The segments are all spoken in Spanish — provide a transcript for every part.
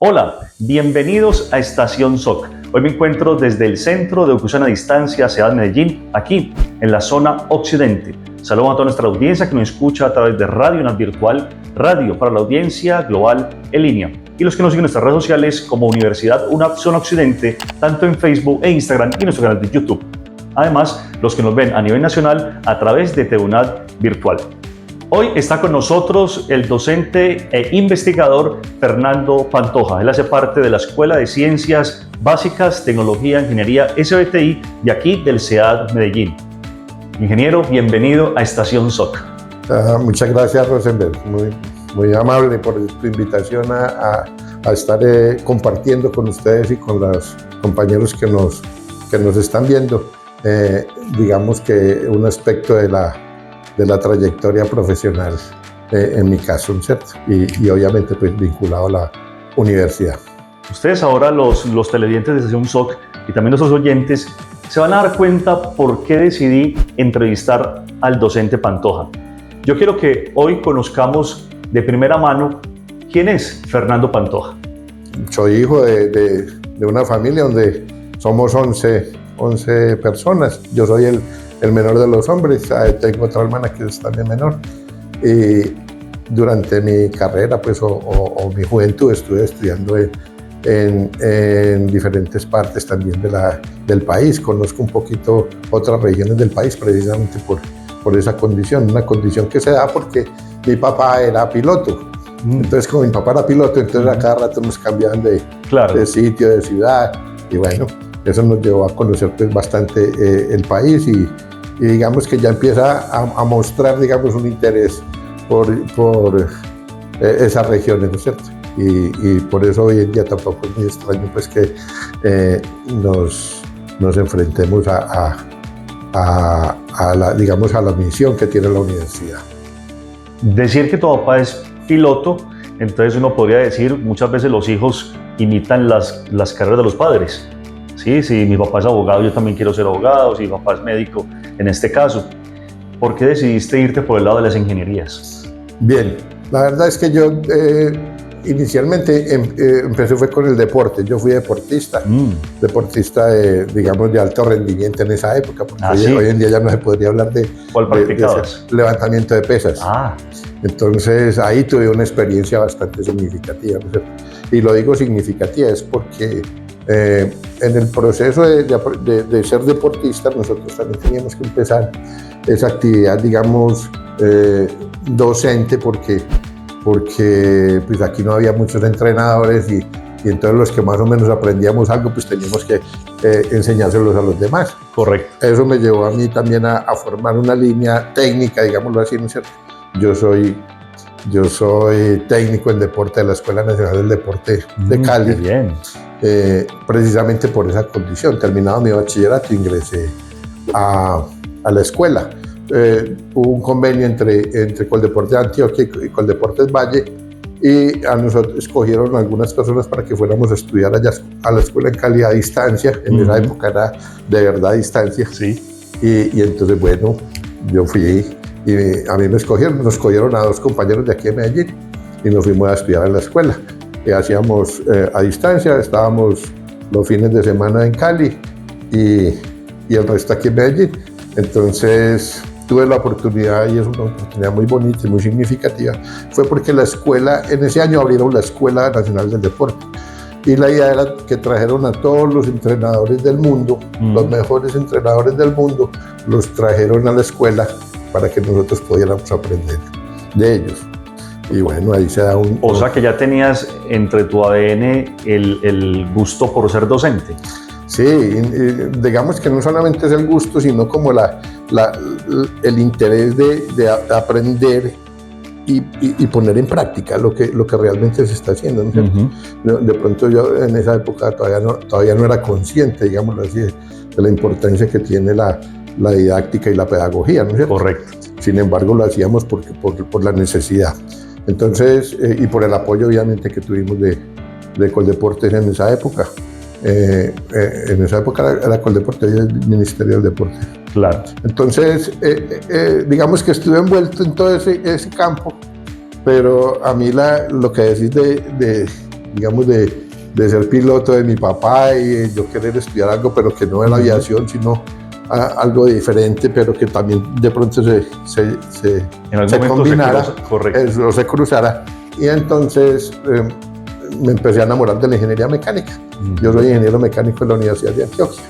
Hola, bienvenidos a Estación SOC. Hoy me encuentro desde el Centro de Educación a Distancia Ciudad de Medellín, aquí en la zona occidente. Saludos a toda nuestra audiencia que nos escucha a través de Radio UNAD Virtual, radio para la audiencia global en línea, y los que nos siguen en nuestras redes sociales como Universidad UNAD Zona Occidente, tanto en Facebook e Instagram y nuestro canal de YouTube. Además, los que nos ven a nivel nacional a través de TVUNAD Virtual. Hoy está con nosotros el docente e investigador Fernando Pantoja. Él hace parte de la Escuela de Ciencias Básicas, Tecnología, Ingeniería SBTI de aquí del CEAD Medellín. Ingeniero, bienvenido a Estación SOC. Muchas gracias, Rosenberg. Muy amable por tu invitación a estar compartiendo con ustedes y con los compañeros que nos están viendo, digamos que un aspecto de la trayectoria profesional, en mi caso, ¿cierto? Y obviamente pues vinculado a la universidad. Ustedes ahora, los televidentes de Estación SOC y también nuestros oyentes, se van a dar cuenta por qué decidí entrevistar al docente Pantoja. Yo quiero que hoy conozcamos de primera mano quién es Fernando Pantoja. Soy hijo de una familia donde somos 11 personas. Yo soy el menor de los hombres. Tengo otra hermana que es también menor. Y durante mi carrera pues, o mi juventud estuve estudiando en diferentes partes también del país. Conozco un poquito otras regiones del país precisamente por esa condición, una condición que se da porque mi papá era piloto. Entonces, como mi papá era piloto, entonces a cada rato nos cambiaban de sitio, de ciudad, y bueno, eso nos llevó a conocer pues, bastante el país y digamos que ya empieza a mostrar, digamos, un interés por esas regiones, ¿no es cierto? Y por eso hoy en día tampoco es muy extraño pues que nos enfrentemos a la misión que tiene la universidad. Decir que tu papá es piloto, entonces uno podría decir, muchas veces los hijos imitan las carreras de los padres. Sí, si mi papá es abogado, yo también quiero ser abogado, si mi papá es médico, en este caso. ¿Por qué decidiste irte por el lado de las ingenierías? Bien, la verdad es que yo inicialmente empecé fue con el deporte. Yo fui deportista, digamos de alto rendimiento en esa época, porque hoy en día ya no se podría hablar de levantamiento de pesas. Entonces ahí tuve una experiencia bastante significativa, ¿no? Y lo digo significativa es porque en el proceso de ser deportista nosotros también teníamos que empezar esa actividad, digamos, docente, porque pues aquí no había muchos entrenadores y entonces los que más o menos aprendíamos algo pues teníamos que enseñárselos a los demás. Correcto. Eso me llevó a mí también a formar una línea técnica, digámoslo así, ¿no es cierto? Yo soy técnico en deporte de la Escuela Nacional del Deporte de Cali. Qué bien. Precisamente por esa condición. Terminado mi bachillerato, ingresé a la escuela. Hubo un convenio entre Coldeportes Antioquia y Coldeportes Valle, y a nosotros escogieron algunas personas para que fuéramos a estudiar allá a la escuela en Cali a distancia. En esa época era de verdad a distancia. Sí. Y entonces, bueno, yo fui y a mí nos escogieron a dos compañeros de aquí de Medellín y nos fuimos a estudiar en la escuela. Hacíamos a distancia, estábamos los fines de semana en Cali y el resto aquí en Medellín. Entonces tuve la oportunidad, y es una oportunidad muy bonita y muy significativa, fue porque la escuela, en ese año abrieron la Escuela Nacional del Deporte y la idea era que trajeron a todos los entrenadores del mundo, los mejores entrenadores del mundo, los trajeron a la escuela para que nosotros pudiéramos aprender de ellos. Y bueno, ahí se da un... O sea que ya tenías entre tu ADN el gusto por ser docente. Sí, digamos que no solamente es el gusto, sino como el interés de aprender y poner en práctica lo que realmente se está haciendo, ¿no? De pronto yo en esa época todavía no era consciente, digámoslo así, de la importancia que tiene la didáctica y la pedagogía, ¿no es cierto? Correcto. Sin embargo, lo hacíamos por la necesidad. Entonces, y por el apoyo obviamente que tuvimos de Coldeportes en esa época. En esa época era Coldeporte y el Ministerio del Deporte. Claro. Entonces, digamos que estuve envuelto en todo ese campo, pero a mí lo que decís digamos, de ser piloto de mi papá y yo querer estudiar algo, pero que no era aviación, sino algo diferente, pero que también de pronto se combinara, se cruzara. Y entonces me empecé a enamorar de la ingeniería mecánica. Yo soy ingeniero mecánico en la Universidad de Antioquia.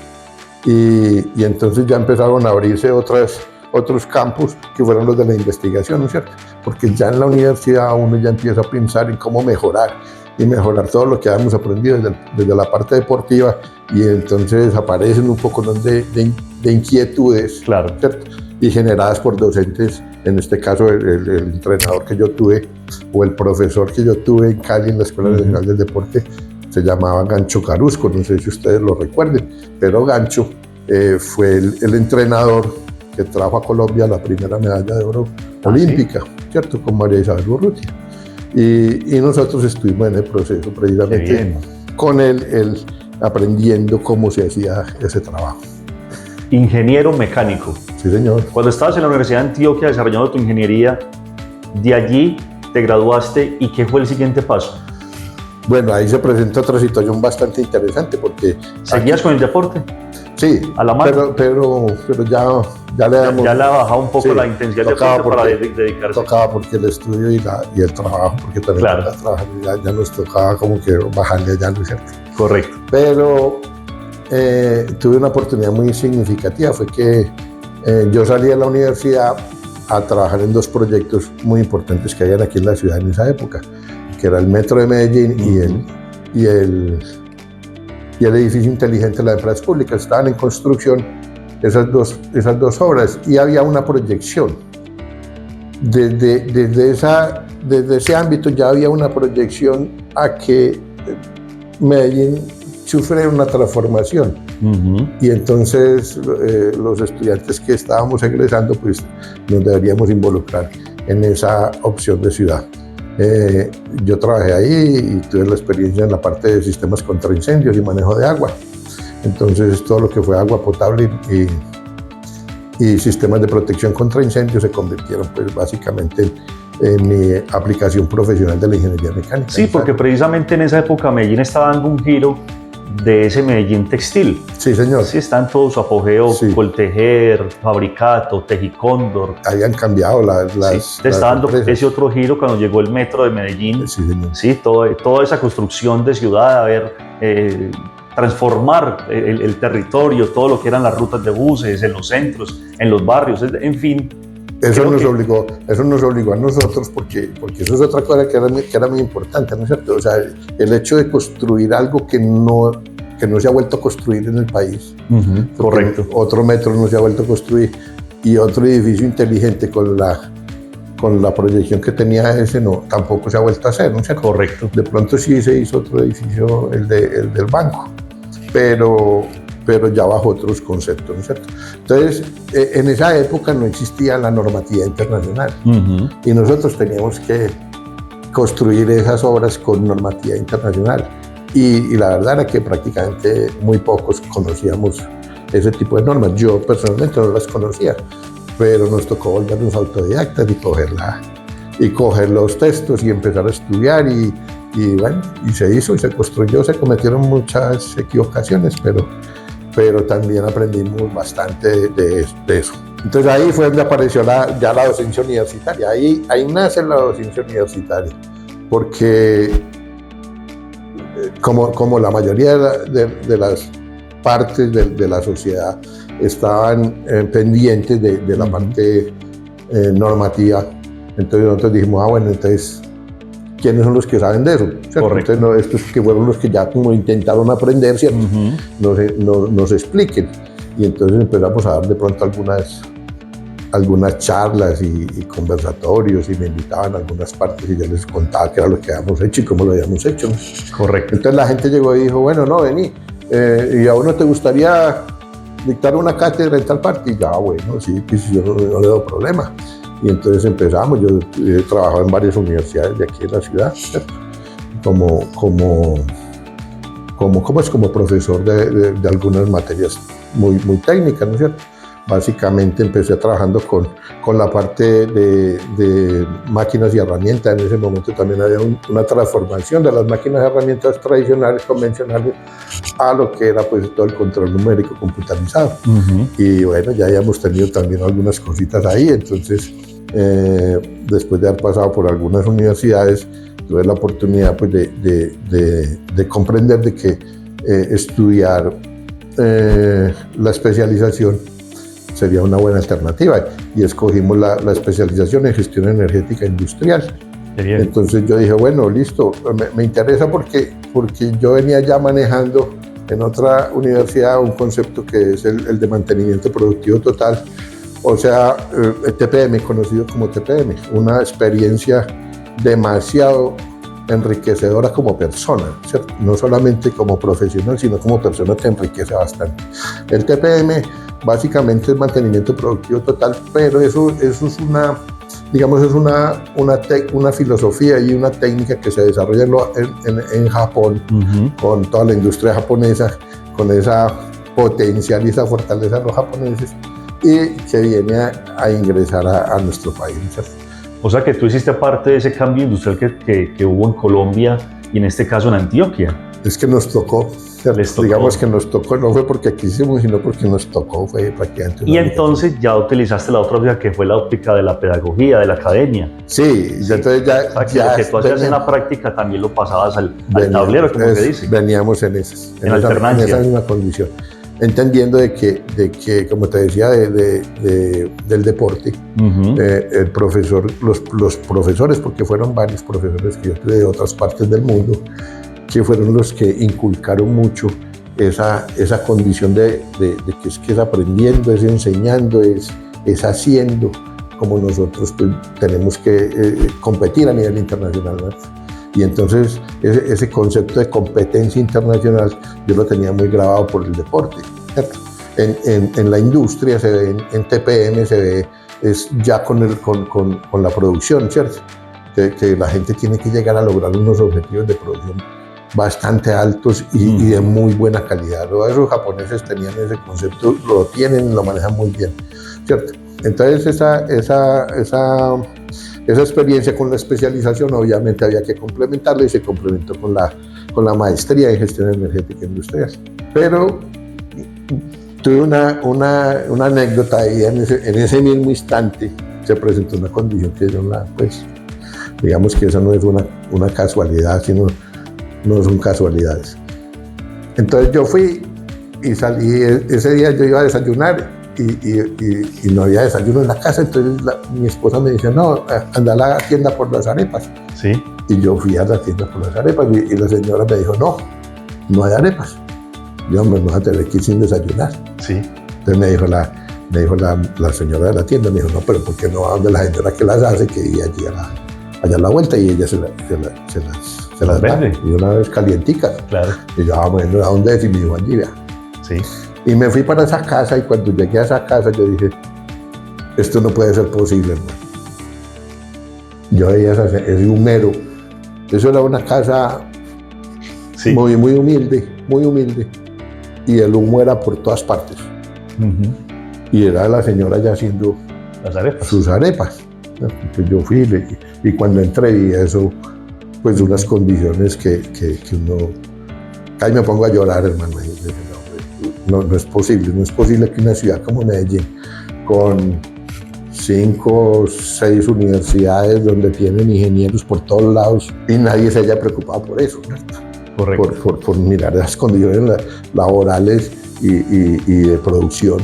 Y entonces ya empezaron a abrirse otros campos que fueron los de la investigación, ¿no es cierto? Porque ya en la universidad uno ya empieza a pensar en cómo mejorar y mejorar todo lo que habíamos aprendido desde la parte deportiva, y entonces aparecen un poco de inquietudes, claro, ¿cierto? Y generadas por docentes, en este caso el entrenador que yo tuve o el profesor que yo tuve en Cali en la Escuela Nacional del Deporte se llamaba Gancho Carusco, no sé si ustedes lo recuerden, pero Gancho fue el entrenador que trajo a Colombia la primera medalla de oro olímpica, ¿sí? ¿Cierto? Con María Isabel Urrutia. Y nosotros estuvimos en el proceso precisamente con él aprendiendo cómo se hacía ese trabajo. Ingeniero mecánico. Sí, señor. Cuando estabas en la Universidad de Antioquia desarrollando tu ingeniería, de allí te graduaste, ¿y qué fue el siguiente paso? Bueno, ahí se presenta otra situación bastante interesante porque... ¿Seguías con el deporte? Sí, a la mano. Pero ya le damos... Ya le ha bajado un poco la intensidad del deporte para dedicarse. Tocaba porque el estudio y el trabajo, porque también trabajar, ya nos tocaba como que bajarle allá, ¿no es cierto? Correcto. Pero tuve una oportunidad muy significativa, fue que yo salí de la universidad a trabajar en dos proyectos muy importantes que habían aquí en la ciudad en esa época, que era el Metro de Medellín y el edificio inteligente de las empresas públicas. Estaban en construcción esas dos obras y había una proyección. Desde ese ámbito ya había una proyección a que Medellín sufre una transformación. Y entonces los estudiantes que estábamos egresando pues nos deberíamos involucrar en esa opción de ciudad. Yo trabajé ahí y tuve la experiencia en la parte de sistemas contra incendios y manejo de agua. Entonces todo lo que fue agua potable y sistemas de protección contra incendios se convirtieron pues básicamente en mi aplicación profesional de la ingeniería mecánica. Sí, porque precisamente en esa época Medellín estaba dando un giro de ese Medellín textil. Sí, señor. Sí, está en todo su apogeo, Coltejer, Fabricato, Tejicóndor. Habían cambiado las está dando ese otro giro cuando llegó el metro de Medellín. Sí, señor. Sí, toda esa construcción de ciudad, transformar el territorio, todo lo que eran las rutas de buses, en los centros, en los barrios, en fin. Eso nos obligó a nosotros porque eso es otra cosa que era muy importante, ¿no es cierto? O sea, el hecho de construir algo que no se ha vuelto a construir en el país. Correcto. Otro metro no se ha vuelto a construir y otro edificio inteligente con la proyección que tenía ese tampoco se ha vuelto a hacer, ¿no es cierto? Correcto. De pronto sí se hizo otro edificio, el del banco, pero ya bajo otros conceptos, ¿no es cierto? Entonces, en esa época no existía la normatividad internacional y nosotros teníamos que construir esas obras con normatividad internacional y la verdad era que prácticamente muy pocos conocíamos ese tipo de normas. Yo personalmente no las conocía, pero nos tocó volvernos autodidactas y coger los textos y empezar a estudiar y bueno, y se hizo y se construyó, se cometieron muchas equivocaciones, pero también aprendimos bastante de eso. Entonces ahí fue donde apareció ya la docencia universitaria, ahí nace la docencia universitaria, porque como la mayoría de las partes de la sociedad estaban pendientes de la parte normativa, entonces nosotros dijimos, bueno, entonces, ¿quiénes son los que saben de eso? Correcto. Entonces, estos que fueron los que ya como intentaron aprender, ¿cierto? Nos expliquen. Y entonces empezamos a dar de pronto algunas charlas y conversatorios y me invitaban a algunas partes y yo les contaba qué era lo que habíamos hecho y cómo lo habíamos hecho, ¿no? Correcto. Entonces la gente llegó y dijo, bueno, no, vení, ¿y a uno te gustaría dictar una cátedra en tal parte? Y ya, bueno, sí, pues yo no le doy problema. Y entonces empezamos, yo he trabajado en varias universidades de aquí en la ciudad, ¿cierto? Como profesor de algunas materias muy técnicas, ¿no es cierto? básicamente empecé trabajando con la parte de máquinas y herramientas. En ese momento también había una transformación de las máquinas y herramientas tradicionales, convencionales, a lo que era pues todo el control numérico computarizado. Y bueno, ya habíamos tenido también algunas cositas ahí. Entonces, después de haber pasado por algunas universidades, tuve la oportunidad pues de comprender de que estudiar la especialización sería una buena alternativa, y escogimos la especialización en gestión energética industrial. Entonces yo dije, bueno, listo, me interesa porque yo venía ya manejando en otra universidad un concepto que es el de mantenimiento productivo total, o sea, el TPM, conocido como TPM, una experiencia demasiado enriquecedora como persona, ¿cierto? No solamente como profesional, sino como persona te enriquece bastante. El TPM básicamente es mantenimiento productivo total, pero eso es una, digamos, es una filosofía y una técnica que se desarrolla en Japón, con toda la industria japonesa, con esa potencial y esa fortaleza de los japoneses, y que viene a ingresar a nuestro país, ¿cierto? O sea que tú hiciste parte de ese cambio industrial que hubo en Colombia y en este caso en Antioquia. Es que nos tocó. Digamos que nos tocó, no fue porque quisimos, sino porque nos tocó, fue prácticamente. Y entonces ya utilizaste la otra óptica, que fue la óptica de la pedagogía, de la academia. Sí. Entonces ya lo que tú hacías en la práctica también lo pasabas al tablero, como se dice. Veníamos en alternancia. En esa misma condición. Entendiendo de que, como te decía, del deporte, el profesor, los profesores, porque fueron varios profesores que yo tuve de otras partes del mundo, que fueron los que inculcaron mucho esa condición de que es aprendiendo, es enseñando, es haciendo, como nosotros pues, tenemos que competir a nivel internacional, ¿no? Y entonces ese concepto de competencia internacional yo lo tenía muy grabado por el deporte, ¿cierto? En la industria se ve, en TPM se ve, es ya con la producción, ¿cierto? Que la gente tiene que llegar a lograr unos objetivos de producción bastante altos y de muy buena calidad. Los japoneses tenían ese concepto, lo tienen, lo manejan muy bien, ¿cierto? Entonces esa experiencia con la especialización obviamente había que complementarla, y se complementó con la maestría en gestión energética industrial. Pero tuve una anécdota ahí, en ese mismo instante se presentó una condición que pues digamos que esa no es una casualidad, sino no son casualidades. Entonces yo fui y salí, ese día yo iba a desayunar y no había desayuno en la casa, entonces mi esposa me dice, no, anda a la tienda por las arepas. Sí. Y yo fui a la tienda por las arepas y la señora me dijo, no hay arepas. Yo, me voy a tener que ir sin desayunar. Sí. Entonces me dijo la señora de la tienda, me dijo, no, pero ¿por qué no va donde la señora que las hace, que iba allá a la vuelta, y ella se las vende? Y una vez calienticas. Claro. Y yo, bueno, ¿a dónde es? Y me dijo, allí, vea. Sí. Y me fui para esa casa, y cuando llegué a esa casa yo dije, esto no puede ser posible, hermano. Yo veía ese humero. Eso era una casa sí, muy humilde, muy humilde. Y el humo era por todas partes. Y era la señora ya haciendo sus arepas. Entonces yo fui y cuando entré vi eso, pues unas condiciones que uno... Ahí me pongo a llorar, hermano. No es posible que una ciudad como Medellín, con 5 o 6 universidades donde tienen ingenieros por todos lados, y nadie se haya preocupado por eso, ¿cierto? Correcto. Por mirar las condiciones laborales y de producción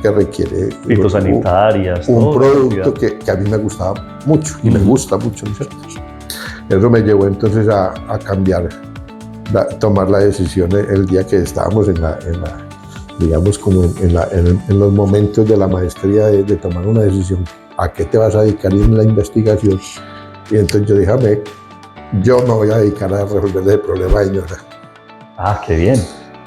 que requiere fitosanitarias, un producto que a mí me gustaba mucho y me gusta mucho, ¿cierto? Eso me llevó entonces a cambiar, tomar la decisión el día que estábamos digamos como en los momentos de la maestría, de tomar una decisión, ¿a qué te vas a dedicar en la investigación? Y entonces yo dije, yo me voy a dedicar a resolver ese problema de Ñora. Ah, qué bien.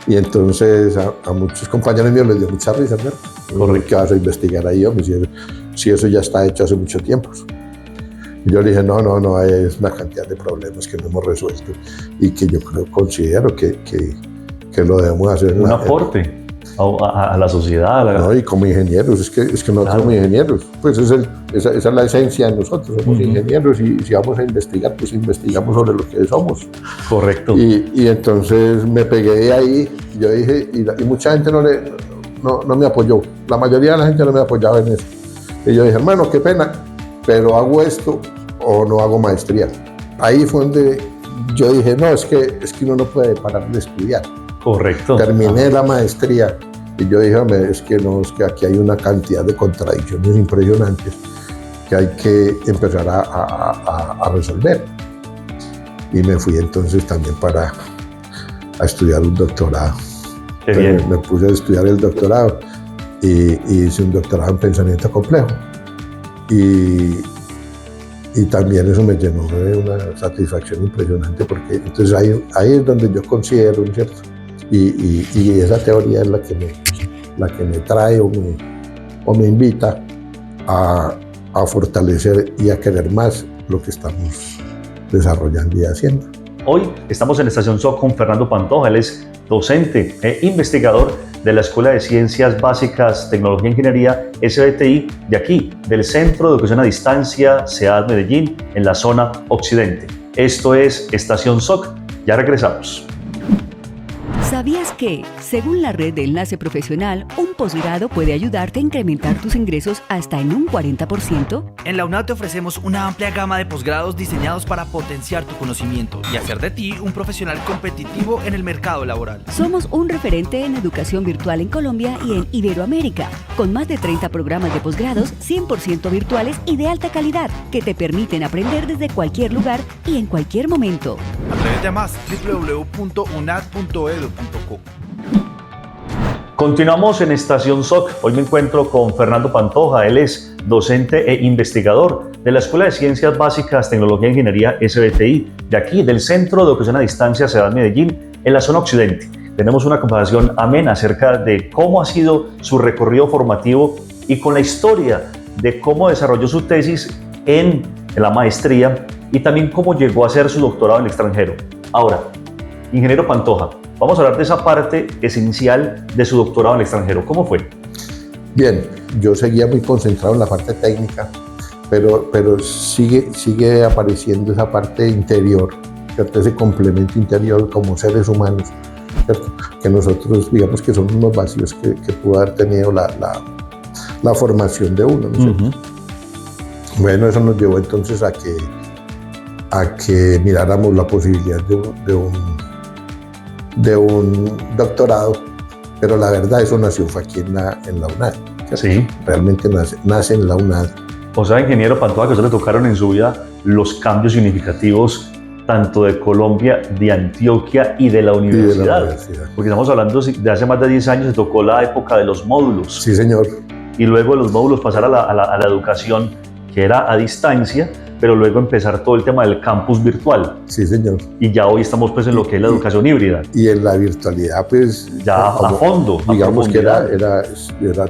Y entonces a muchos compañeros míos les dio mucha risa, ¿no? ¿Qué vas a investigar ahí, hombre? Si eso ya está hecho hace mucho tiempo. Y yo le dije, no, es una cantidad de problemas que no hemos resuelto y que yo considero que lo debemos hacer. Un aporte. a la sociedad. No, y como ingenieros, es que nosotros somos ingenieros, pues esa es la esencia de nosotros, somos ingenieros y si vamos a investigar, pues investigamos sobre lo que somos. Correcto. Y entonces me pegué de ahí, yo dije, y mucha gente no me apoyó, la mayoría de la gente no me apoyaba en eso. Y yo dije, hermano, qué pena, pero hago esto o no hago maestría. Ahí fue donde yo dije, no, es que uno no puede parar de estudiar. Correcto. Terminé la maestría y yo dije, hombre, es que aquí hay una cantidad de contradicciones impresionantes que hay que empezar a resolver. Y me fui entonces también a estudiar un doctorado. Qué bien. Me puse a estudiar el doctorado y hice un doctorado en pensamiento complejo. Y también eso me llenó de una satisfacción impresionante porque entonces ahí es donde yo considero, ¿cierto? Y esa teoría es la que me trae o me invita a fortalecer y a querer más lo que estamos desarrollando y haciendo. Hoy estamos en Estación SOC con Fernando Pantoja. Él es docente e investigador de la Escuela de Ciencias Básicas, Tecnología e Ingeniería, SBTI, de aquí, del Centro de Educación a Distancia, CEAD Medellín, en la zona occidente. Esto es Estación SOC. Ya regresamos. ¿Sabías que, según la red de Enlace Profesional, un posgrado puede ayudarte a incrementar tus ingresos hasta en un 40%? En la UNAD te ofrecemos una amplia gama de posgrados diseñados para potenciar tu conocimiento y hacer de ti un profesional competitivo en el mercado laboral. Somos un referente en educación virtual en Colombia y en Iberoamérica, con más de 30 programas de posgrados 100% virtuales y de alta calidad, que te permiten aprender desde cualquier lugar y en cualquier momento. Atrévete a más, www.unad.edu.co. Continuamos en Estación SOC. Hoy me encuentro con Fernando Pantoja. Él es docente e investigador de la Escuela de Ciencias Básicas, Tecnología e Ingeniería, SBTI, de aquí, del Centro de Educación a Distancia, CEAD Medellín, en la zona occidente. Tenemos una conversación amena acerca de cómo ha sido su recorrido formativo y con la historia de cómo desarrolló su tesis en la maestría y también cómo llegó a hacer su doctorado en el extranjero. Ahora, ingeniero Pantoja, vamos a hablar de esa parte esencial de su doctorado en el extranjero. ¿Cómo fue? Bien, yo seguía muy concentrado en la parte técnica, pero sigue apareciendo esa parte interior, ¿cierto? Ese complemento interior como seres humanos, ¿cierto? Que nosotros digamos que son unos vacíos que pudo haber tenido la formación de uno, ¿no es cierto? Bueno, eso nos llevó entonces a que miráramos la posibilidad de un doctorado, pero la verdad eso nació fue aquí en la UNAD. Sí. Realmente nace en la UNAD. O sea, ingeniero Pantoja, que a usted le tocaron en su vida los cambios significativos tanto de Colombia, de Antioquia y de la universidad. Porque estamos hablando de hace más de 10 años, se tocó la época de los módulos. Sí, señor. Y luego de los módulos pasar a la educación que era a distancia, pero luego empezar todo el tema del campus virtual. Sí, señor. Y ya hoy estamos pues en lo que es la educación híbrida. Y en la virtualidad pues... Ya a fondo. Digamos que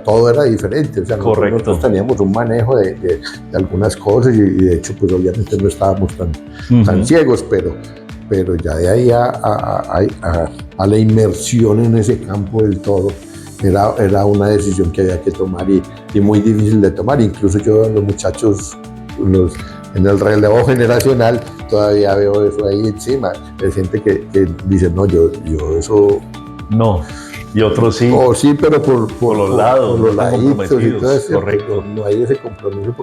todo era diferente. O sea, correcto. Nosotros teníamos un manejo de algunas cosas y de hecho pues obviamente no estábamos tan ciegos, pero ya de ahí a la inmersión en ese campo del todo, era una decisión que había que tomar y muy difícil de tomar. Incluso yo, los muchachos, en el relevo generacional, todavía veo eso ahí encima. Hay gente que dice, no, yo eso... No, y otros sí. Oh, sí, pero por los lados, por los laditos y todo eso. Correcto. No hay ese compromiso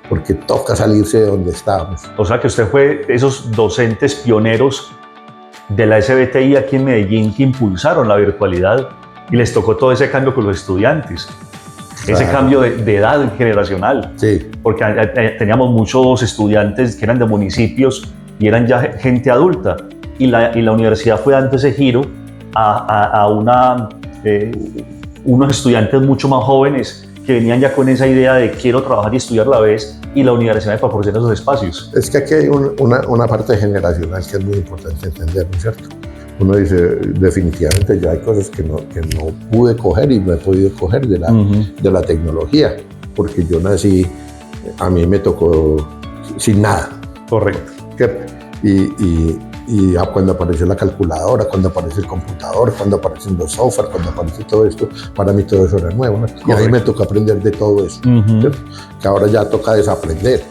porque toca salirse de donde estábamos. O sea que usted fue esos docentes pioneros de la SBTI aquí en Medellín que impulsaron la virtualidad y les tocó todo ese cambio con los estudiantes. Ese cambio de edad generacional. Sí. Porque teníamos muchos estudiantes que eran de municipios y eran ya gente adulta. Y la universidad fue dando ese giro a unos estudiantes mucho más jóvenes que venían ya con esa idea de quiero trabajar y estudiar a la vez, y la universidad me proporciona esos espacios. Es que aquí hay una parte generacional que es muy importante entender, ¿no es cierto? Uno dice, definitivamente ya hay cosas que no pude coger y no he podido coger de la tecnología, porque yo nací, a mí me tocó sin nada. Correcto. ¿Cierto? cuando apareció la calculadora, cuando aparece el computador, cuando aparecen los software, cuando aparece todo esto, para mí todo eso era nuevo, ¿no? Y a mí me toca aprender de todo eso, ¿cierto? Que ahora ya toca desaprender,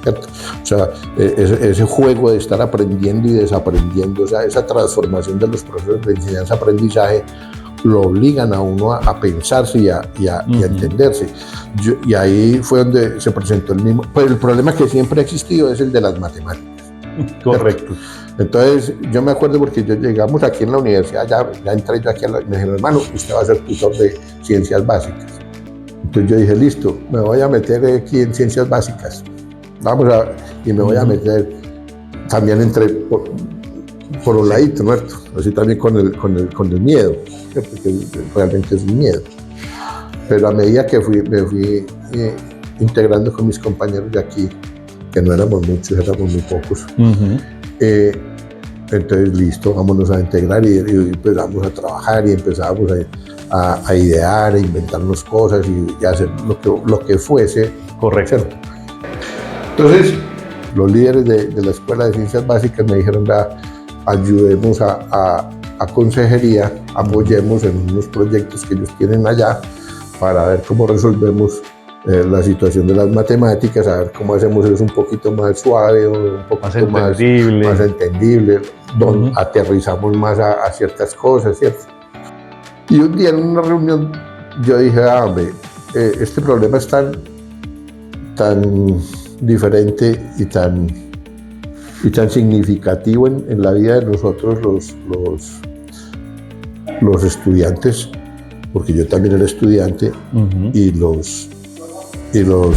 ¿cierto? O sea, ese juego de estar aprendiendo y desaprendiendo, o sea, esa transformación de los procesos de enseñanza-aprendizaje lo obligan a uno a pensarse y a entenderse. Y ahí fue donde se presentó el mismo. Pues el problema que siempre ha existido es el de las matemáticas. Correcto. Entonces, yo me acuerdo porque llegamos aquí en la universidad, ya entré yo aquí, me dijeron, hermano, usted va a ser tutor de ciencias básicas. Entonces yo dije, listo, me voy a meter aquí en ciencias básicas. Y me voy a meter, también entré por un ladito, ¿no? Así también con el miedo, ¿cierto? Porque realmente es un miedo. Pero a medida que me fui integrando con mis compañeros de aquí, que no éramos muchos, éramos muy pocos, entonces listo, vámonos a integrar y empezamos a trabajar y empezamos a idear, a inventarnos cosas y hacer lo que fuese. Correcto. ¿Cierto? Entonces, los líderes de la Escuela de Ciencias Básicas me dijeron, ayudemos a consejería, apoyemos en unos proyectos que ellos tienen allá para ver cómo resolvemos la situación de las matemáticas, a ver cómo hacemos eso un poquito más suave, un poquito más entendible, donde aterrizamos más a ciertas cosas, ¿cierto? Y un día en una reunión yo dije, hombre, este problema es tan diferente y tan significativo en la vida de nosotros los estudiantes, porque yo también era estudiante, y los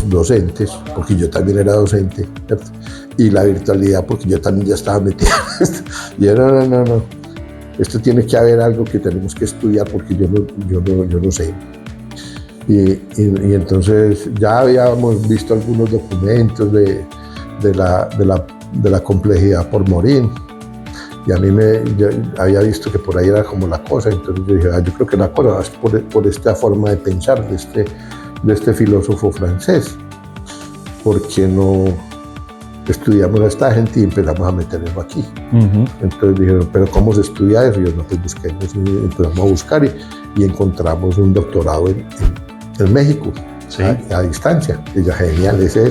docentes, porque yo también era docente, ¿cierto? Y la virtualidad, porque yo también ya estaba metido en esto. Y yo, no, esto tiene que haber algo que tenemos que estudiar porque yo no sé. Y entonces ya habíamos visto algunos documentos de la complejidad por Morin, y a mí yo había visto que por ahí era como la cosa, entonces yo dije, yo creo que la cosa es por esta forma de pensar de este filósofo francés, porque no estudiamos a esta gente y empezamos a meterlo aquí. Entonces dijeron, pero ¿cómo se estudia eso? Y yo, no, pues busquemos, y empezamos a buscar y encontramos un doctorado en México, ¿sí? a distancia. Y yo, genial, ese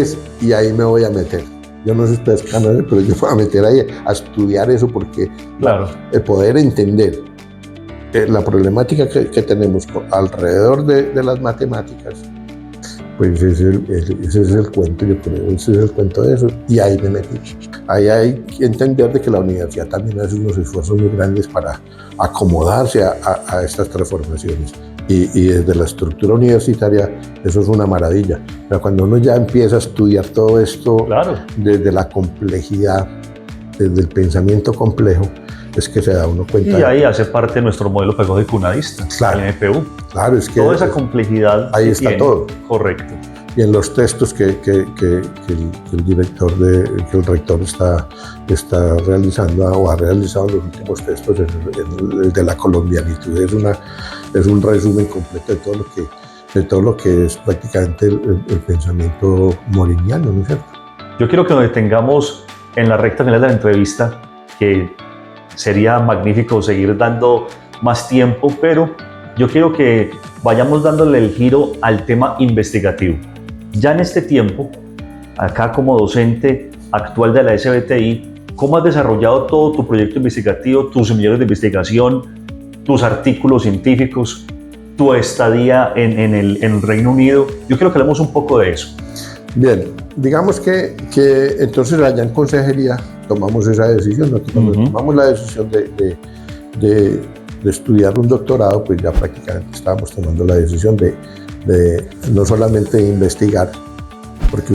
es, y ahí me voy a meter. Yo no sé si ustedes canales, pero yo me voy a meter ahí a estudiar eso, porque el poder entender la problemática que tenemos alrededor de las matemáticas, pues ese es el cuento, yo creo, ese es el cuento de eso, y ahí me metí. Ahí hay que entender de que la universidad también hace unos esfuerzos muy grandes para acomodarse a estas transformaciones. Y desde la estructura universitaria eso es una maravilla. Pero cuando uno ya empieza a estudiar todo esto desde la complejidad, desde el pensamiento complejo, es que se da uno cuenta. Y ahí hace parte de nuestro modelo pedagógico unadista, el MPU. Claro, es que toda esa complejidad. Ahí está todo. Correcto. Y en los textos que el rector está realizando o ha realizado en los últimos textos, el de la colombianitud es un resumen completo de todo lo que es prácticamente el pensamiento moriniano, ¿no es cierto? Yo quiero que nos detengamos en la recta final de la entrevista, que sería magnífico seguir dando más tiempo, pero yo quiero que vayamos dándole el giro al tema investigativo. Ya en este tiempo, acá como docente actual de la SBTI, ¿cómo has desarrollado todo tu proyecto investigativo, tus semilleros de investigación, tus artículos científicos, tu estadía en el Reino Unido? Yo quiero que hablemos un poco de eso. Bien, digamos que entonces allá en consejería tomamos esa decisión, ¿no? Tomamos la decisión de estudiar un doctorado, pues ya prácticamente estábamos tomando la decisión de no solamente investigar, porque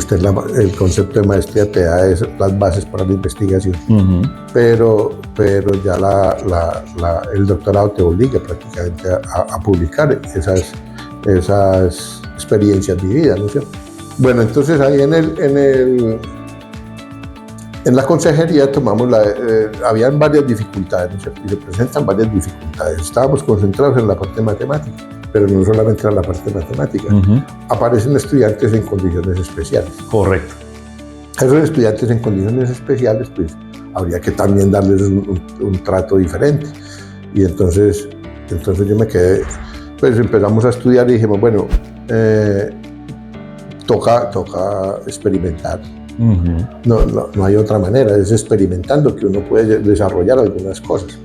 el concepto de maestría te da las bases para la investigación, pero ya el doctorado te obliga prácticamente a publicar esas experiencias vividas, ¿no es cierto? Bueno, entonces ahí en la consejería habían varias dificultades, ¿no es cierto? Y se presentan varias dificultades. Estábamos concentrados en la parte matemática, pero no solamente era la parte matemática. Aparecen estudiantes en condiciones especiales. Correcto. A esos estudiantes en condiciones especiales, pues habría que también darles un trato diferente. Y entonces yo me quedé, pues empezamos a estudiar y dijimos, bueno, toca experimentar. No hay otra manera, es experimentando que uno puede desarrollar algunas cosas.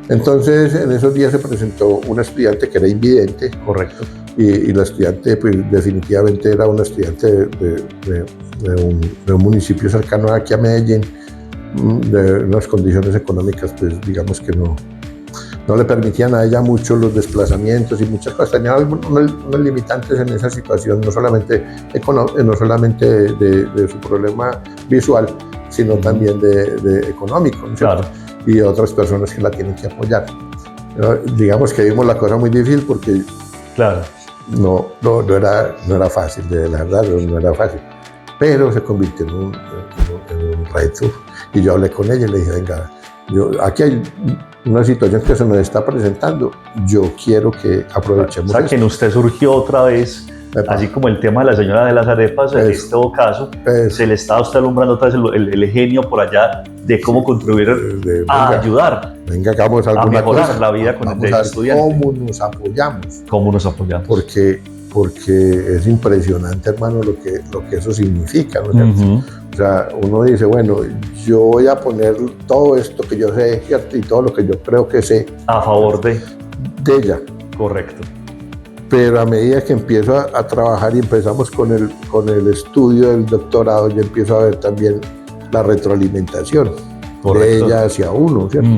Entonces, en esos días se presentó una estudiante que era invidente. Correcto. Y la estudiante, pues definitivamente era una estudiante de un municipio cercano aquí a Medellín, de unas condiciones económicas, pues digamos que no le permitían a ella mucho los desplazamientos y muchas cosas. Tenía unos limitantes en esa situación, no solamente de su problema visual, sino también de económico, ¿no? Claro. Y otras personas que la tienen que apoyar. Digamos que vimos la cosa muy difícil porque claro. no era fácil, de la verdad, no era fácil. Pero se convirtió en un reto. Y yo hablé con ella y le dije, venga, aquí hay una situación que se nos está presentando, yo quiero que aprovechemos o sea, que en usted surgió otra vez, así como el tema de la señora de las arepas, en este caso, se le está a usted alumbrando otra vez el genio por allá de cómo contribuir a ayudar, venga, hagamos a mejorar cosa, la vida con el estudiante. ¿Cómo nos apoyamos? ¿Cómo nos apoyamos? Porque es impresionante, hermano, lo que eso significa, ¿no? O sea, uno dice, bueno, yo voy a poner todo esto que yo sé, ¿cierto? Y todo lo que yo creo que sé a favor de ella. Correcto. Pero a medida que empiezo a trabajar y empezamos con el estudio del doctorado, yo empiezo a ver también la retroalimentación. Correcto. De ella hacia uno, ¿cierto?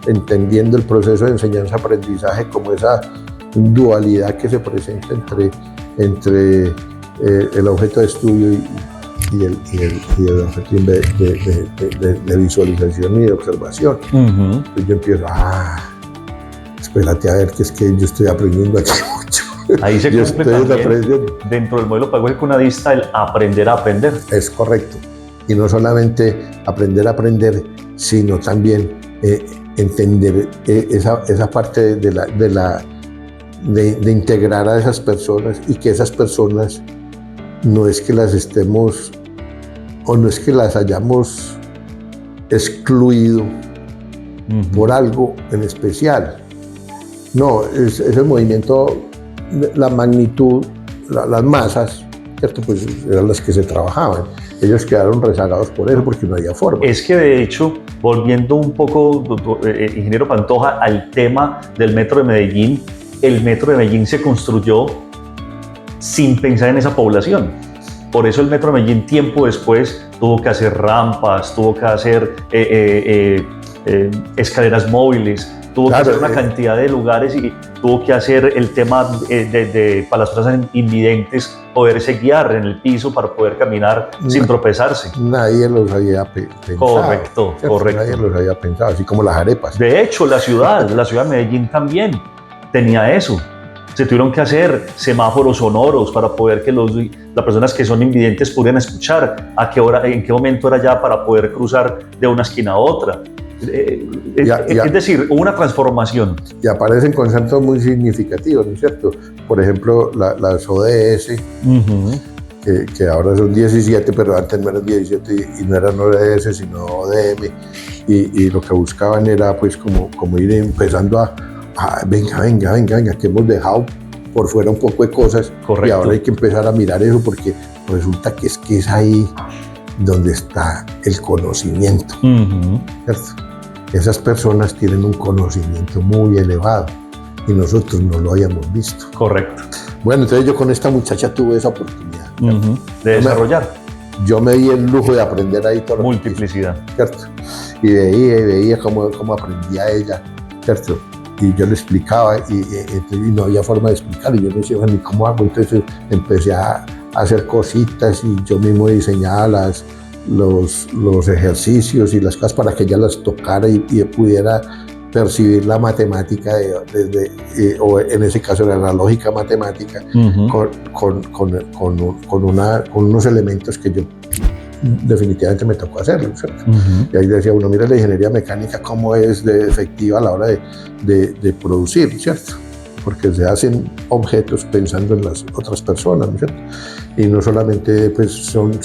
Entendiendo el proceso de enseñanza-aprendizaje como esa dualidad que se presenta entre el objeto de estudio y el objeto de visualización y de observación. Entonces yo empiezo, espérate a ver, que es que yo estoy aprendiendo aquí mucho. Ahí se cumple también, dentro del modelo pedagógico unadista, el aprender a aprender. Es correcto. Y no solamente aprender a aprender, sino también entender esa parte de integrar a esas personas, y que esas personas no es que las estemos o no es que las hayamos excluido por algo en especial. No, es el movimiento, la magnitud, las masas, ¿cierto? Pues eran las que se trabajaban. Ellos quedaron rezagados por eso porque no había forma. Es que de hecho, volviendo un poco, ingeniero Pantoja, al tema del Metro de Medellín, el Metro de Medellín se construyó sin pensar en esa población. Por eso el Metro de Medellín, tiempo después, tuvo que hacer rampas, tuvo que hacer escaleras móviles, tuvo que hacer una cantidad de lugares, y tuvo que hacer el tema para las personas invidentes, poderse guiar en el piso para poder caminar sin tropezarse. Nadie los había pensado. Correcto, ¿cierto? Correcto. Nadie los había pensado, así como las arepas. De hecho, la ciudad de Medellín también tenía eso. Se tuvieron que hacer semáforos sonoros para poder que las personas que son invidentes pudieran escuchar a qué hora, en qué momento era ya para poder cruzar de una esquina a otra. Es decir, hubo una transformación. Y aparecen conceptos muy significativos, ¿no es cierto? Por ejemplo, las ODS, que ahora son 17, pero antes no eran 17 y no eran ODS, sino ODM. Y lo que buscaban era pues como ir empezando a venga, que hemos dejado por fuera un poco de cosas. Correcto. Y ahora hay que empezar a mirar eso, porque resulta que es ahí donde está el conocimiento, ¿cierto? Esas personas tienen un conocimiento muy elevado y nosotros no lo habíamos visto. Correcto. Bueno, entonces yo con esta muchacha tuve esa oportunidad de desarrollar. Yo me di el lujo de aprender ahí todo. Multiplicidad. ¿Cierto? Y veía cómo aprendía ella, ¿cierto? Y yo le explicaba y no había forma de explicar, y yo no decía, bueno, ¿y cómo hago? Entonces empecé a hacer cositas y yo mismo diseñaba los ejercicios y las cosas para que ella las tocara y pudiera percibir la matemática, o en ese caso era la lógica matemática, con unos elementos que yo definitivamente me tocó hacerlo, ¿cierto? Y ahí decía uno, mira la ingeniería mecánica cómo es de efectiva a la hora de producir, ¿cierto? Porque se hacen objetos pensando en las otras personas, ¿no es cierto? Y no solamente pues son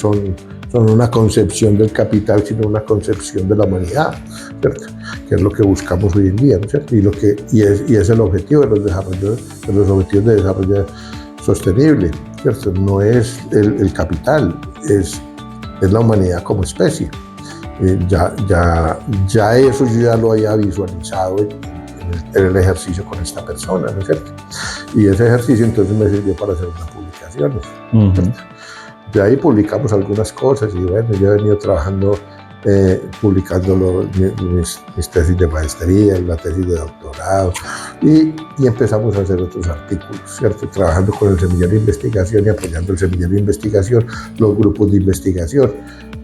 son una concepción del capital, sino una concepción de la humanidad, ¿cierto? Que es lo que buscamos hoy en día, ¿no es cierto? Y es el objetivo de los objetivos de desarrollo sostenible, ¿cierto? No es el capital, es la humanidad como especie. Ya eso yo ya lo había visualizado en el ejercicio con esta persona, ¿no es cierto? Y ese ejercicio entonces me sirvió para hacer unas publicaciones. De ahí publicamos algunas cosas y bueno, yo he venido trabajando, publicando mis tesis de maestría y la tesis de doctorado y empezamos a hacer otros artículos, ¿cierto? Trabajando con el semillero de investigación y apoyando el semillero de investigación, los grupos de investigación.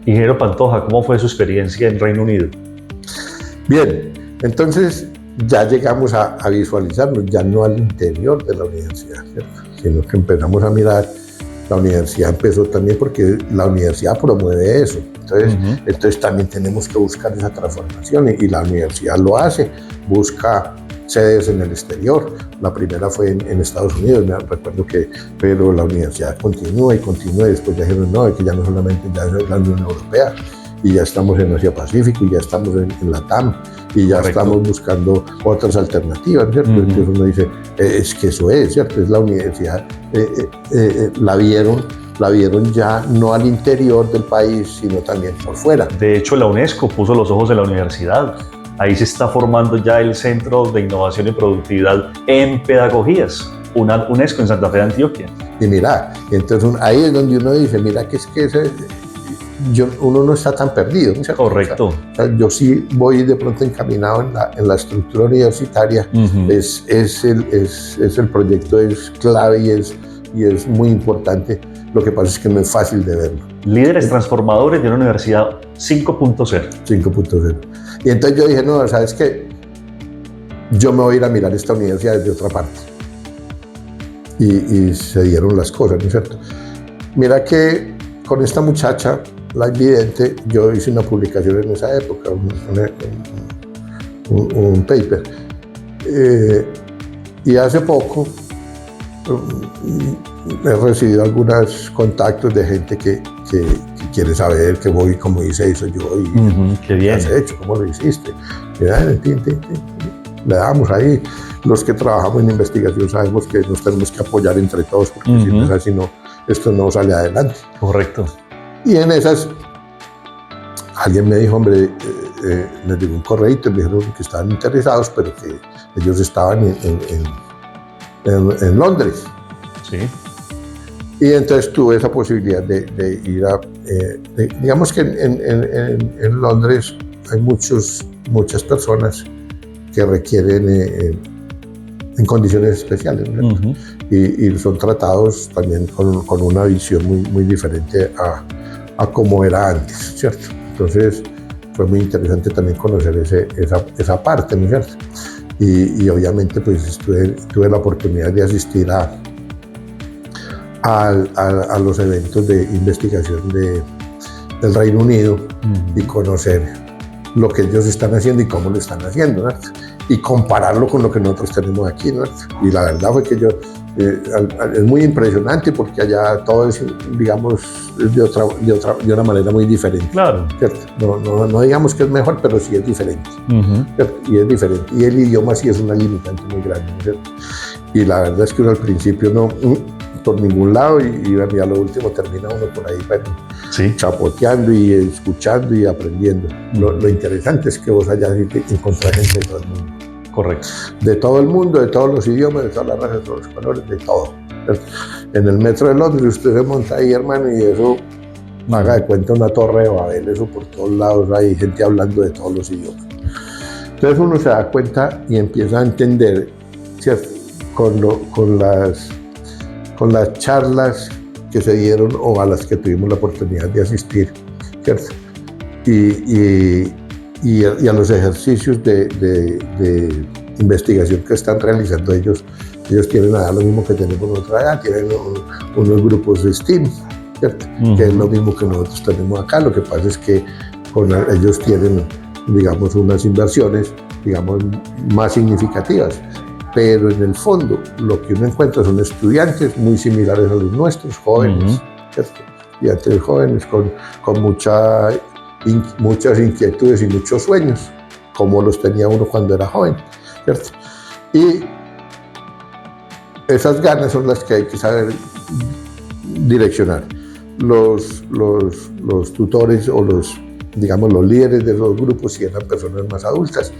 Ingeniero Pantoja, ¿cómo fue su experiencia en Reino Unido? Bien, entonces ya llegamos a visualizarnos, ya no al interior de la universidad, ¿cierto? Sino que empezamos a mirar, la universidad empezó también porque la universidad promueve eso, entonces también tenemos que buscar esa transformación y la universidad lo hace, busca sedes en el exterior. La primera fue en Estados Unidos, me recuerdo pero la universidad continúa y después ya dijeron no, que ya no solamente ya es la Unión Europea y ya estamos en Asia Pacífico y ya estamos en la TAM y ya estamos buscando otras alternativas, ¿cierto? Entonces uno dice, es que eso es, ¿cierto? Es la universidad, la vieron ya no al interior del país, sino también por fuera. De hecho, la UNESCO puso los ojos en la universidad. Ahí se está formando ya el Centro de Innovación y Productividad en Pedagogías, una UNESCO en Santa Fe de Antioquia. Y mira, entonces ahí es donde uno dice, mira que es que uno no está tan perdido, ¿no? Correcto. O sea, yo sí voy de pronto encaminado en la estructura universitaria, es el proyecto, es clave y es muy importante. Lo que pasa es que no es fácil de verlo. Líderes transformadores de una universidad 5.0. 5.0. Y entonces yo dije, no, ¿sabes qué? Yo me voy a ir a mirar esta universidad desde otra parte. Y se dieron las cosas, ¿no es cierto? Mira que con esta muchacha, la invidente, yo hice una publicación en esa época, un paper. Y hace poco he recibido algunos contactos de gente que quiere saber que voy, cómo hice eso yo y qué bien. ¿qué has hecho? ¿Cómo lo hiciste? Le damos ahí. Los que trabajamos en investigación sabemos que nos tenemos que apoyar entre todos porque si no es así, esto no sale adelante. Correcto. Y en esas, alguien me dijo, hombre, les llegó un correíto, me dijeron que estaban interesados, pero que ellos estaban en Londres. Sí. Y entonces tuve esa posibilidad de ir digamos que en Londres hay muchas personas que requieren en condiciones especiales, ¿no? Y son tratados también con una visión muy diferente a como era antes, ¿cierto? Entonces fue muy interesante también conocer esa parte, ¿no es cierto? Y obviamente pues tuve la oportunidad de asistir a los eventos de investigación del Reino Unido y conocer lo que ellos están haciendo y cómo lo están haciendo, ¿no? Y compararlo con lo que nosotros tenemos aquí, ¿no? Y la verdad fue que es muy impresionante porque allá todo es, digamos, de una manera muy diferente. Claro. ¿Cierto? No digamos que es mejor, pero sí es diferente. ¿Cierto? Y es diferente. Y el idioma sí es una limitante muy grande, ¿cierto? Y la verdad es que uno al principio no por ningún lado y a lo último termina uno por ahí, bueno, sí, chapoteando y escuchando y aprendiendo. Lo interesante es que vos allá encontrás gente de todo el mundo. Correcto. De todo el mundo, de todos los idiomas, de todas las razas, de todos los colores, de todo. En el metro de Londres usted se monta ahí, hermano, y eso, haga de cuenta una torre de Babel, eso por todos lados, hay gente hablando de todos los idiomas. Entonces uno se da cuenta y empieza a entender, ¿cierto? Con las charlas que se dieron o a las que tuvimos la oportunidad de asistir, ¿cierto? Y a los ejercicios de investigación que están realizando ellos tienen allá lo mismo que tenemos nosotros allá, tienen unos grupos de STEAM, ¿cierto? Que es lo mismo que nosotros tenemos acá, lo que pasa es que ellos tienen, digamos, unas inversiones, digamos, más significativas. Pero en el fondo lo que uno encuentra son estudiantes muy similares a los nuestros, jóvenes, ¿cierto? estudiantes jóvenes con muchas inquietudes y muchos sueños, como los tenía uno cuando era joven, ¿cierto? Y esas ganas son las que hay que saber direccionar. Los tutores o los líderes de los grupos, si eran personas más adultas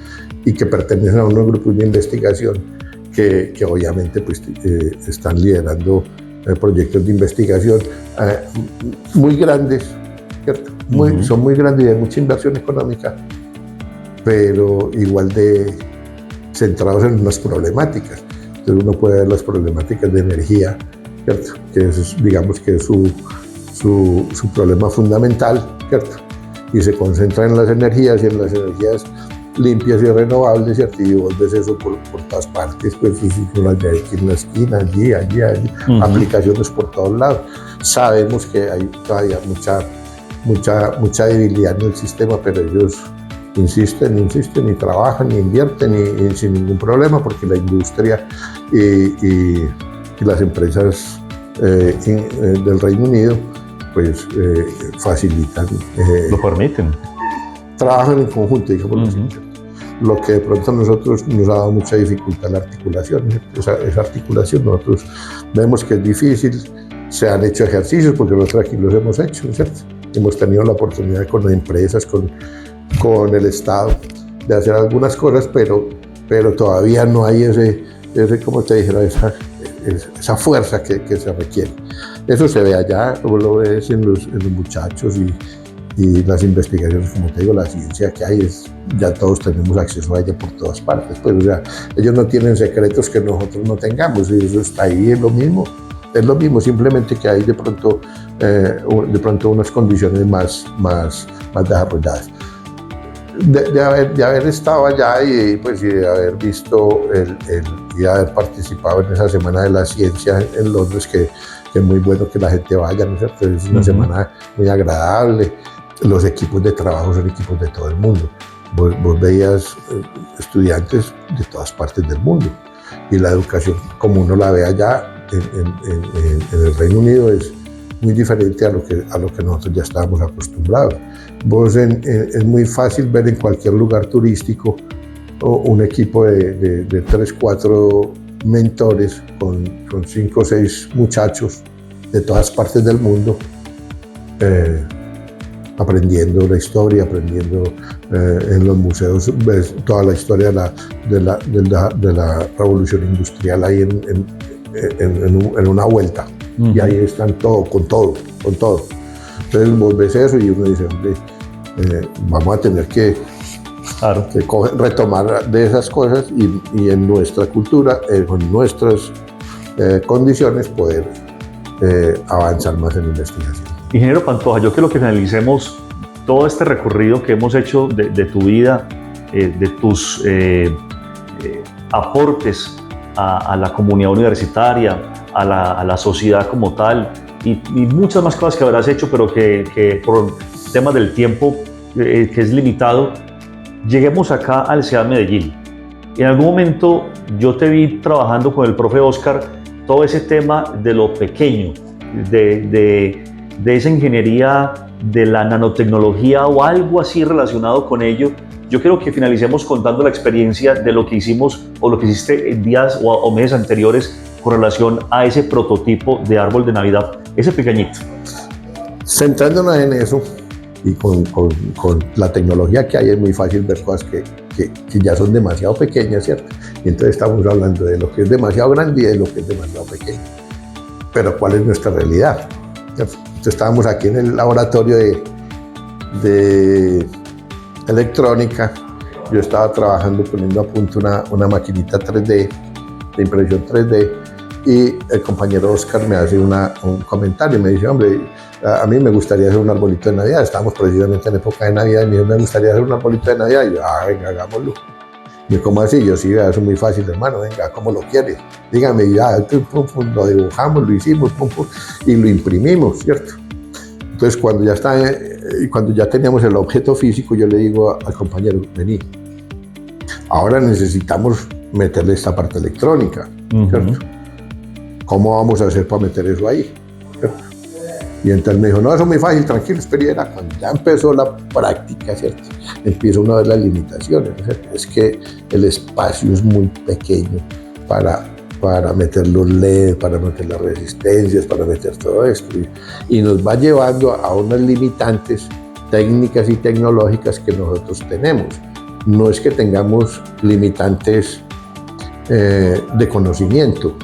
y que pertenecen a unos grupos de investigación que obviamente pues, están liderando proyectos de investigación muy grandes, ¿cierto? Son muy grandes y hay mucha inversión económica, pero igual de centrados en unas problemáticas. Entonces uno puede ver las problemáticas de energía, ¿cierto? Que es, digamos que es su problema fundamental, ¿cierto? Y se concentra en las energías y en las energías limpias y renovables, ¿cierto? Y vos ves eso por todas partes, pues aquí en la esquina, allí, aplicaciones por todos lados. Sabemos que hay todavía mucha debilidad en el sistema, pero ellos insisten y trabajan y invierten y sin ningún problema, porque la industria y las empresas del Reino Unido pues facilitan, lo permiten, trabajan en conjunto, digamos. Lo que de pronto a nosotros nos ha dado mucha dificultad la articulación, esa articulación nosotros vemos que es difícil. Se han hecho ejercicios, porque nosotros aquí los hemos hecho, ¿cierto? Hemos tenido la oportunidad con las empresas, con el Estado, de hacer algunas cosas, pero todavía no hay ese como te dijera, esa fuerza que se requiere. Eso se ve allá, como lo ves en los muchachos y las investigaciones, como te digo, la ciencia que hay, ya todos tenemos acceso a ella por todas partes. Pues, o sea, ellos no tienen secretos que nosotros no tengamos, y eso está ahí, es lo mismo, simplemente que hay de pronto unas condiciones más desarrolladas. De haber estado allá y de haber visto y haber participado en esa Semana de la Ciencia en Londres, que es muy bueno que la gente vaya, ¿no es cierto? Es una semana muy agradable. Los equipos de trabajo son equipos de todo el mundo. Vos veías estudiantes de todas partes del mundo, y la educación, como uno la ve allá en el Reino Unido, es muy diferente a lo que nosotros ya estábamos acostumbrados. Es muy fácil ver en cualquier lugar turístico un equipo de 3, 4 mentores con 5 o 6 muchachos de todas partes del mundo, aprendiendo la historia, aprendiendo en los museos, ves toda la historia de la revolución industrial ahí en una vuelta. Y ahí están con todo. Entonces vos ves eso y uno dice, hombre, vamos a tener que retomar de esas cosas y en nuestra cultura, con nuestras condiciones, poder avanzar más en investigación. Ingeniero Pantoja, yo quiero que finalicemos todo este recorrido que hemos hecho de tu vida, de tus aportes a la comunidad universitaria, a la sociedad como tal, y muchas más cosas que habrás hecho, pero que por temas del tiempo, que es limitado, lleguemos acá al CEAD Medellín. En algún momento yo te vi trabajando con el profe Oscar todo ese tema de lo pequeño, de esa ingeniería de la nanotecnología o algo así relacionado con ello. Yo quiero que finalicemos contando la experiencia de lo que hicimos o lo que hiciste en días o meses anteriores con relación a ese prototipo de árbol de Navidad, ese pequeñito. Centrándonos en eso y con la tecnología que hay, es muy fácil ver cosas que ya son demasiado pequeñas, ¿cierto? Y entonces estamos hablando de lo que es demasiado grande y de lo que es demasiado pequeño. Pero ¿cuál es nuestra realidad? ¿Cierto? Entonces estábamos aquí en el laboratorio de electrónica. Yo estaba trabajando poniendo a punto una maquinita 3D, de impresión 3D, y el compañero Oscar me hace un comentario y me dice, hombre, a mí me gustaría hacer un arbolito de Navidad. Estábamos precisamente en época de Navidad y me dijo, me gustaría hacer un arbolito de Navidad. Y yo, venga, hagámoslo. Y yo, ¿cómo así? Yo, sí, eso es muy fácil, hermano, venga, ¿cómo lo quieres? Dígame, y ya, lo dibujamos, lo hicimos, y lo imprimimos, ¿cierto? Entonces, cuando ya teníamos el objeto físico, yo le digo al compañero, vení, ahora necesitamos meterle esta parte electrónica, ¿cierto? ¿Cómo vamos a hacer para meter eso ahí? ¿Cierto? Y entonces me dijo, no, eso es muy fácil, tranquilo, espera, y era cuando ya empezó la práctica, ¿cierto? Empieza uno a ver las limitaciones, ¿cierto? Es que el espacio es muy pequeño para meter los LED, para meter las resistencias, para meter todo esto. Y nos va llevando a unas limitantes técnicas y tecnológicas que nosotros tenemos. No es que tengamos limitantes de conocimiento,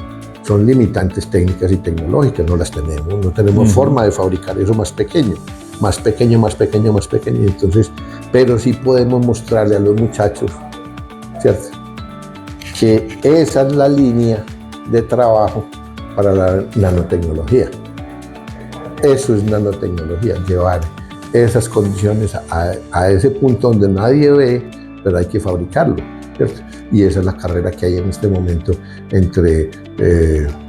son limitantes técnicas y tecnológicas, no las tenemos, no tenemos forma de fabricar eso más pequeño, entonces, pero sí podemos mostrarle a los muchachos, ¿cierto?, que esa es la línea de trabajo para la nanotecnología. Eso es nanotecnología, llevar esas condiciones a ese punto donde nadie ve, pero hay que fabricarlo, ¿cierto? Y esa es la carrera que hay en este momento entre,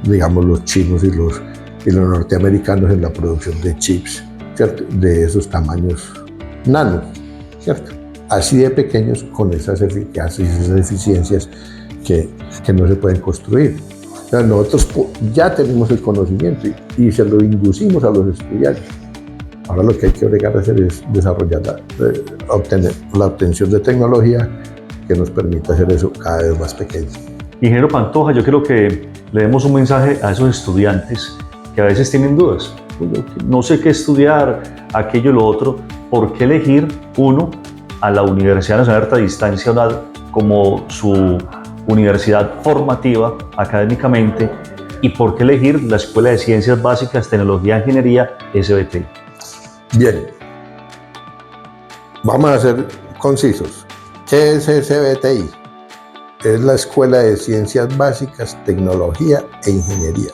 digamos, los chinos y los norteamericanos en la producción de chips, ¿cierto?, de esos tamaños nano, ¿cierto?, así de pequeños, con esas eficacias y esas eficiencias que no se pueden construir. O sea, nosotros ya tenemos el conocimiento y se lo inducimos a los estudiantes. Ahora lo que hay que obligar a hacer es desarrollar, obtener la obtención de tecnología que nos permita hacer eso cada vez más pequeño. Ingeniero Pantoja, yo quiero que le demos un mensaje a esos estudiantes que a veces tienen dudas. No sé qué estudiar, aquello y lo otro. ¿Por qué elegir uno a la Universidad Nacional de Alta Distancia UNAD como su universidad formativa académicamente? ¿Y por qué elegir la Escuela de Ciencias Básicas, Tecnología e Ingeniería SBTI? Bien, vamos a ser concisos. ¿Qué es SBTI? Es la Escuela de Ciencias Básicas, Tecnología e Ingeniería.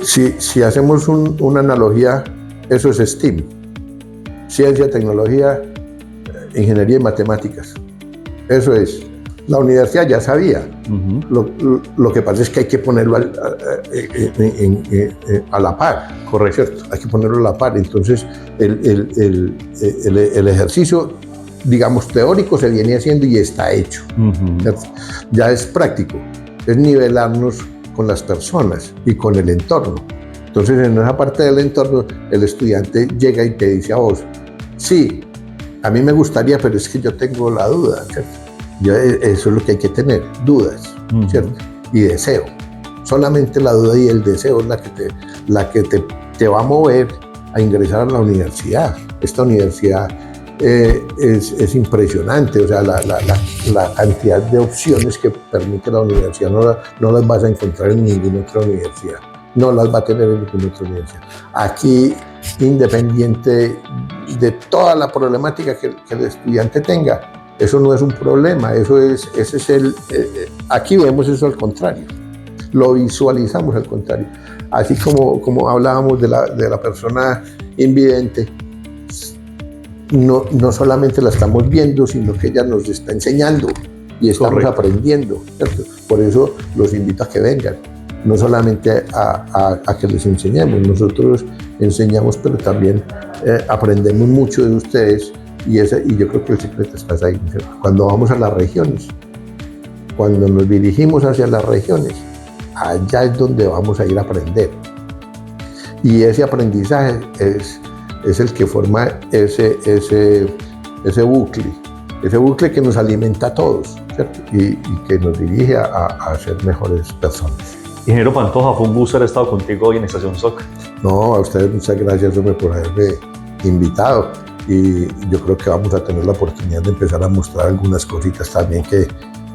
Si hacemos una analogía, eso es STEAM. Ciencia, Tecnología, Ingeniería y Matemáticas. Eso es. La universidad ya sabía. Lo que pasa es que hay que ponerlo a la par. Correcto. ¿Cierto? Hay que ponerlo a la par. Entonces, el ejercicio, digamos, teórico se viene haciendo y está hecho. ¿Cierto? Ya es práctico. Es nivelarnos con las personas y con el entorno. Entonces, en esa parte del entorno, el estudiante llega y te dice a vos, sí, a mí me gustaría, pero es que yo tengo la duda, ¿cierto? Eso es lo que hay que tener, dudas, ¿cierto? Y deseo. Solamente la duda y el deseo es la que te va a mover a ingresar a la universidad. Esta universidad es impresionante, o sea, la cantidad de opciones que permite la universidad no las vas a encontrar en ninguna otra universidad. No las va a tener en ninguna otra universidad. Aquí, independiente de toda la problemática que el estudiante tenga, eso no es un problema, aquí vemos eso al contrario, lo visualizamos al contrario. Así como hablábamos de la persona invidente, no solamente la estamos viendo, sino que ella nos está enseñando y estamos aprendiendo, ¿cierto? Por eso los invito a que vengan, no solamente a que les enseñemos, nosotros enseñamos, pero también aprendemos mucho de ustedes. Y yo creo que el secreto está ahí, ¿cierto? Cuando vamos a las regiones, cuando nos dirigimos hacia las regiones, allá es donde vamos a ir a aprender. Y ese aprendizaje es el que forma ese bucle que nos alimenta a todos, ¿cierto? Y que nos dirige a ser mejores personas. Ingeniero Pantoja, fue un gusto haber estado contigo hoy en Estación SOC. No, a ustedes muchas gracias, hombre, por haberme invitado. Y yo creo que vamos a tener la oportunidad de empezar a mostrar algunas cositas también que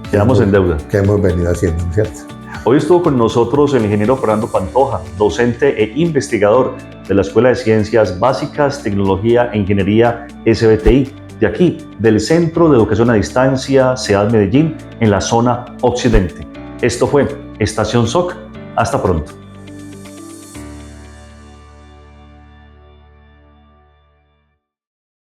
quedamos en deuda. Que hemos venido haciendo, ¿cierto? Hoy estuvo con nosotros el ingeniero Fernando Pantoja, docente e investigador de la Escuela de Ciencias Básicas, Tecnología e Ingeniería SBTI, de aquí, del Centro de Educación a Distancia SEAD Medellín, en la zona occidente. Esto fue Estación SOC. Hasta pronto.